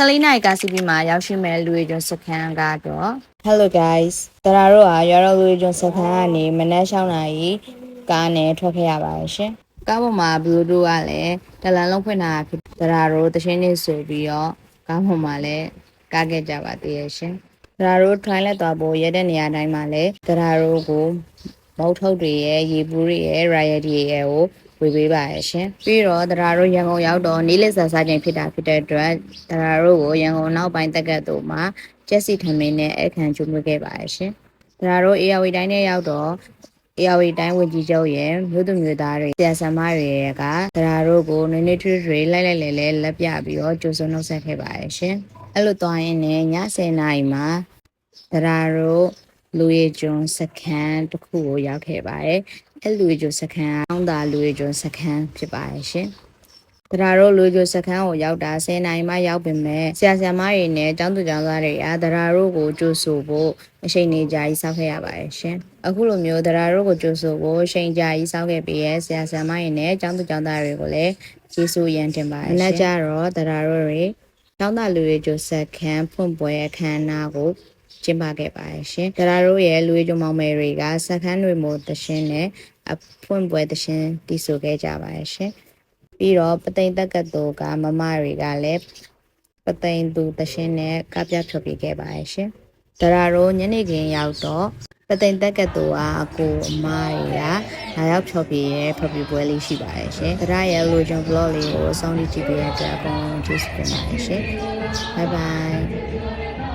Selina Gasibi Ma Yashimel Louis Josecan Gado. Hello guys. Tararoa Yara Louis Josecani Manashana Gane Tokayabashe. Gaboma Budu Ale, Talalopena Tararo, the Shane Subio, Gamomale, Gage Java Diation. Tararo Twilight Abo Yeden Yadamale, Tararo Go, Moutodrie, Yiburi, Riot. ဝေပေးပါရရှင်ပြီးတော့တရားတို့ရန်ကုန်ရောက်တော့နေလက်စာစားခြင်းဖြစ်တာဖြစ်တဲ့အတွက်တရားတို့ကိုရန်ကုန်နောက်ပိုင်းတက်ကတ်တို့မှာကျက်စီထမင်းနဲ့အခမ်းကျုံခဲ့ပါရရှင်တရားတို့အေယာဝီတိုင်းနဲ့ရောက်တော့အေယာဝီတိုင်းဝင်ကြီးချုပ်ရဲ့မြို့သူမြို့သားတွေဆရာဆရာမတွေကတရားတို့ကိုနွေးနွေးထွေးထွေးလိုက်လိုက်လဲလဲလက်ပြပြီးတော့ကြိုးစုံနှုတ်ဆက်ခဲ့ပါရရှင်အဲ့လိုသွားရင်လည်းည10:00နာရီမှာတရားတို့လူရည်ကျွန်းစခန်းတစ်ခုကိုရောက်ခဲ့ပါတယ်အဲ့လူကျိုစခန်းအောင်သာလူကျိုစခန်းဖြစ်ပါရဲ့ရှင်။တရားတို့လူကျိုစခန်းကိုရောက်တာ10နိုင်မှရောက်ပေမဲ့ဆရာဆရာမတွေနဲ့ကျောင်းသူကျောင်းသားတွေအားတရားတို့ကိုကြိုဆိုဖို့အချိန်နေကြာကြီးစောင့်ခဲ့ရပါရဲ့ရှင်။အခုလိုမျိုးတရားတို့ကိုကြိုဆိုဖို့အချိန်ကြာကြီးစောင့်ခဲ့ပြီးရဲ့ဆရာဆရာမတွေနဲ့ကျောင်းသူကျောင်းသားတွေကိုလည်းကျေးဇူးရန်တင်ပါရဲ့ရှင်။နောက်ကြတော့တရားတို့တွေကျောင်းသားလူကျိုစခန်းဖွင့်ပွဲအခမ်းအနားကိုကျင်းပခဲ့ပါရဲ့ရှင်။တရားတို့ရဲ့လူကျိုမောင်မယ်တွေကစခန်းတွေမို့တရှင်းနဲ့အဖွင့်ပွဲတရှင်တီးဆိုခဲ့ကြပါရဲ့ရှင်ပြီးတော့ပသိမ်တက်ကတ်တို့ကမမတွေကလည်းပသိမ်သူတရှင်နဲ့ကပြဖြုတ်ပြခဲ့ပါရဲ့ရှင်ဒရာရိုညနေခင်းရောက်တော့ပသိမ်တက်ကတ်တို့ကအကိုအမတွေကလာရောက်ဖြုတ်ပြရဲ့ဖြုတ်ပြပွဲလေးရှိပါရဲ့ရှင်ဒရာရဲ့လူဂျွန်ဘလော့လေးကိုအဆုံးထိကြည့်ပေးရတဲ့အကုန်ကျေးဇူးတင်ပါတယ်ရှင်ဘိုင်ဘိုင်